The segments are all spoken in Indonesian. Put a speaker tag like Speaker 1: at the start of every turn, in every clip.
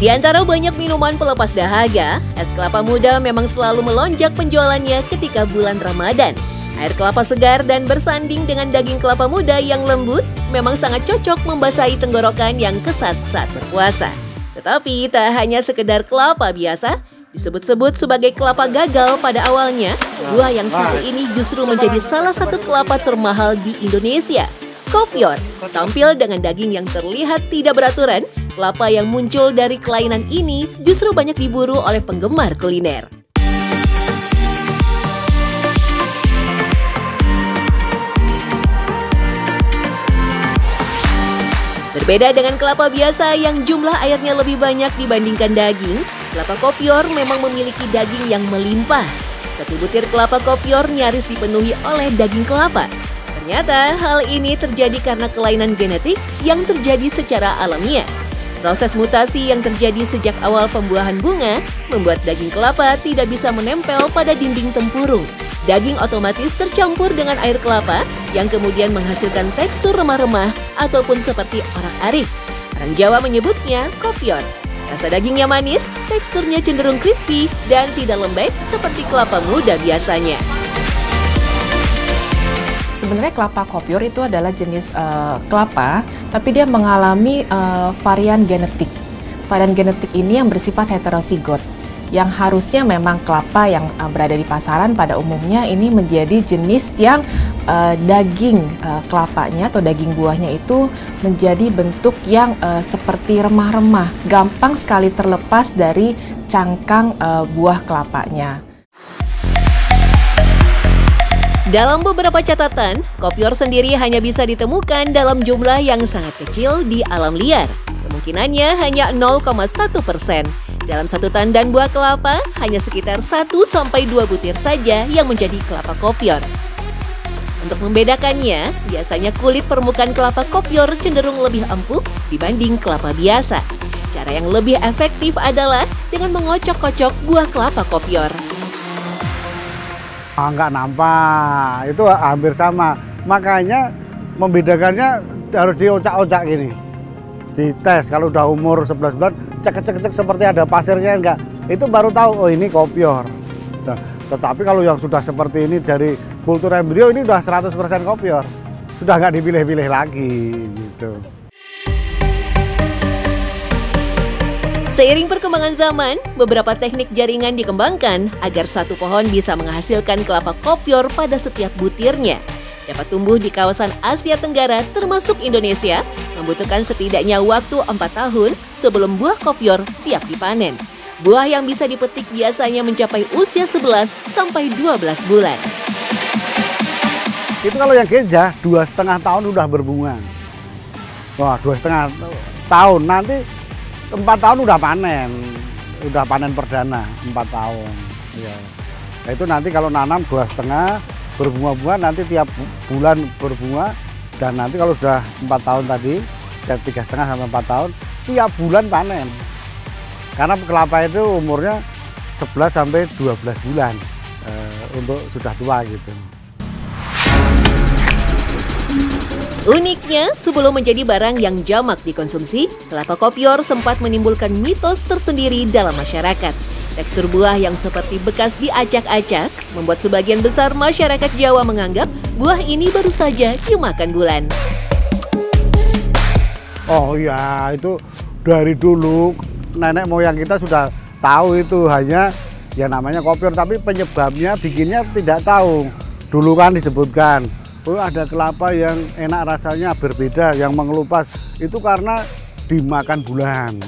Speaker 1: Di antara banyak minuman pelepas dahaga, es kelapa muda memang selalu melonjak penjualannya ketika bulan Ramadan. Air kelapa segar dan bersanding dengan daging kelapa muda yang lembut memang sangat cocok membasahi tenggorokan yang kesat saat berpuasa. Tetapi tak hanya sekedar kelapa biasa, disebut-sebut sebagai kelapa gagal pada awalnya, buah yang satu ini justru menjadi salah satu kelapa termahal di Indonesia. Kopior, tampil dengan daging yang terlihat tidak beraturan, kelapa yang muncul dari kelainan ini justru banyak diburu oleh penggemar kuliner. Berbeda dengan kelapa biasa yang jumlah airnya lebih banyak dibandingkan daging, kelapa kopior memang memiliki daging yang melimpah. Satu butir kelapa kopior nyaris dipenuhi oleh daging kelapa. Ternyata hal ini terjadi karena kelainan genetik yang terjadi secara alamiah. Proses mutasi yang terjadi sejak awal pembuahan bunga membuat daging kelapa tidak bisa menempel pada dinding tempurung. Daging otomatis tercampur dengan air kelapa yang kemudian menghasilkan tekstur remah-remah ataupun seperti orak-arik. Orang Jawa menyebutnya kopior. Rasa dagingnya manis, teksturnya cenderung crispy dan tidak lembek seperti kelapa muda biasanya.
Speaker 2: Sebenarnya kelapa kopior itu adalah jenis kelapa, tapi dia mengalami varian genetik. Varian genetik ini yang bersifat heterozigot, yang harusnya memang kelapa yang berada di pasaran pada umumnya ini menjadi jenis yang daging kelapanya atau daging buahnya itu menjadi bentuk yang seperti remah-remah, gampang sekali terlepas dari cangkang buah kelapanya.
Speaker 1: Dalam beberapa catatan, kopior sendiri hanya bisa ditemukan dalam jumlah yang sangat kecil di alam liar. Kemungkinannya hanya 0,1%. Dalam satu tandan buah kelapa, hanya sekitar 1-2 butir saja yang menjadi kelapa kopior. Untuk membedakannya, biasanya kulit permukaan kelapa kopior cenderung lebih empuk dibanding kelapa biasa. Cara yang lebih efektif adalah dengan mengocok-kocok buah kelapa kopior.
Speaker 3: Nggak nampak, itu hampir sama. Makanya membedakannya harus diocak-ocak gini. Dites kalau udah umur 11 bulan, cek-cek seperti ada pasirnya enggak. Itu baru tahu, oh ini kopior. Nah, tetapi kalau yang sudah seperti ini dari kultur embrio ini udah 100% kopior. Sudah nggak dipilih-pilih lagi gitu.
Speaker 1: Seiring perkembangan zaman, beberapa teknik jaringan dikembangkan agar satu pohon bisa menghasilkan kelapa kopior pada setiap butirnya. Dapat tumbuh di kawasan Asia Tenggara termasuk Indonesia, membutuhkan setidaknya waktu 4 tahun sebelum buah kopior siap dipanen. Buah yang bisa dipetik biasanya mencapai usia 11 sampai 12 bulan.
Speaker 3: Itu kalau yang ganja 2,5 tahun udah berbunga. Wah, 2,5 tahun nanti 4 tahun udah panen perdana 4 tahun. Ya. Nah, itu nanti kalau nanam 2,5 berbunga-bunga nanti tiap bulan berbunga, dan nanti kalau sudah 4 tahun tadi, 3,5 sampai 4 tahun tiap bulan panen. Karena kelapa itu umurnya 11 sampai 12 bulan untuk sudah tua gitu.
Speaker 1: Uniknya, sebelum menjadi barang yang jamak dikonsumsi, kelapa kopior sempat menimbulkan mitos tersendiri dalam masyarakat. Tekstur buah yang seperti bekas diacak-acak membuat sebagian besar masyarakat Jawa menganggap buah ini baru saja dimakan bulan.
Speaker 3: Oh iya, itu dari dulu nenek moyang kita sudah tahu itu hanya ya namanya kopior, tapi penyebabnya bikinnya tidak tahu. Dulu kan disebutkan, oh ada kelapa yang enak rasanya berbeda, yang mengelupas. Itu karena dimakan bulan,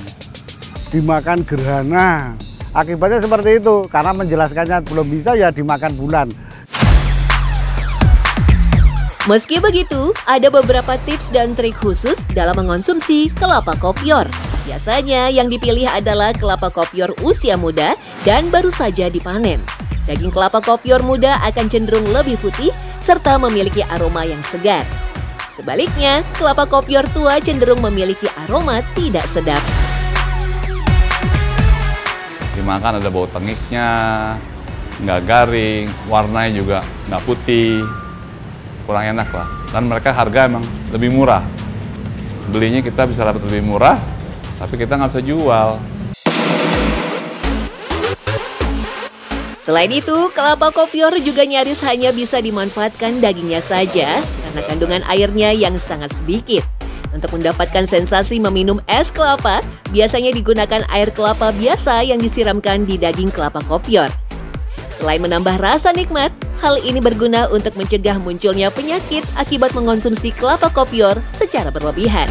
Speaker 3: dimakan gerhana. Akibatnya seperti itu, karena menjelaskannya belum bisa ya dimakan bulan.
Speaker 1: Meski begitu, ada beberapa tips dan trik khusus dalam mengonsumsi kelapa kopior. Biasanya yang dipilih adalah kelapa kopior usia muda dan baru saja dipanen. Daging kelapa kopior muda akan cenderung lebih putih serta memiliki aroma yang segar. Sebaliknya, kelapa kopior tua cenderung memiliki aroma tidak sedap.
Speaker 4: Dimakan ada bau tengiknya, nggak garing, warnanya juga nggak putih, kurang enak lah. Dan mereka harga emang lebih murah. Belinya kita bisa dapat lebih murah, tapi kita nggak bisa jual.
Speaker 1: Selain itu, kelapa kopior juga nyaris hanya bisa dimanfaatkan dagingnya saja karena kandungan airnya yang sangat sedikit. Untuk mendapatkan sensasi meminum es kelapa, biasanya digunakan air kelapa biasa yang disiramkan di daging kelapa kopior. Selain menambah rasa nikmat, hal ini berguna untuk mencegah munculnya penyakit akibat mengonsumsi kelapa kopior secara berlebihan.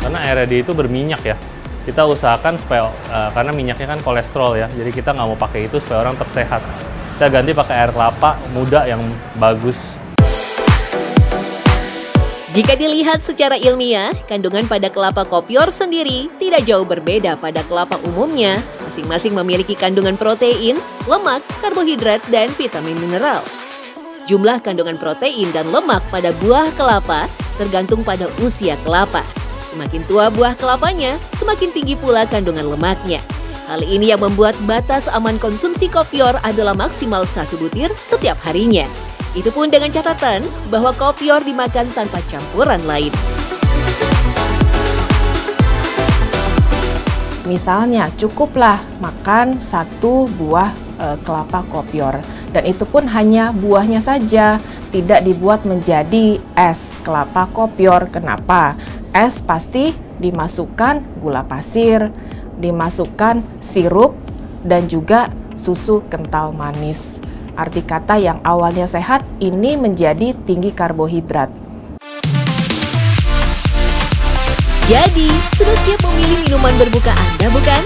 Speaker 5: Karena airnya dia itu berminyak ya. Kita usahakan supaya, karena minyaknya kan kolesterol ya, jadi kita nggak mau pakai itu supaya orang tetap sehat. Kita ganti pakai air kelapa muda yang bagus.
Speaker 1: Jika dilihat secara ilmiah, kandungan pada kelapa kopior sendiri tidak jauh berbeda pada kelapa umumnya. Masing-masing memiliki kandungan protein, lemak, karbohidrat, dan vitamin mineral. Jumlah kandungan protein dan lemak pada buah kelapa tergantung pada usia kelapa. Semakin tua buah kelapanya, semakin tinggi pula kandungan lemaknya. Hal ini yang membuat batas aman konsumsi kopior adalah maksimal 1 butir setiap harinya. Itu pun dengan catatan bahwa kopior dimakan tanpa campuran lain.
Speaker 2: Misalnya, cukuplah makan 1 buah kelapa kopior. Dan itu pun hanya buahnya saja, tidak dibuat menjadi es kelapa kopior. Kenapa? Es pasti dimasukkan gula pasir, dimasukkan sirup, dan juga susu kental manis. Arti kata yang awalnya sehat ini menjadi tinggi karbohidrat.
Speaker 1: Jadi, sudah siap memilih minuman berbuka Anda, bukan?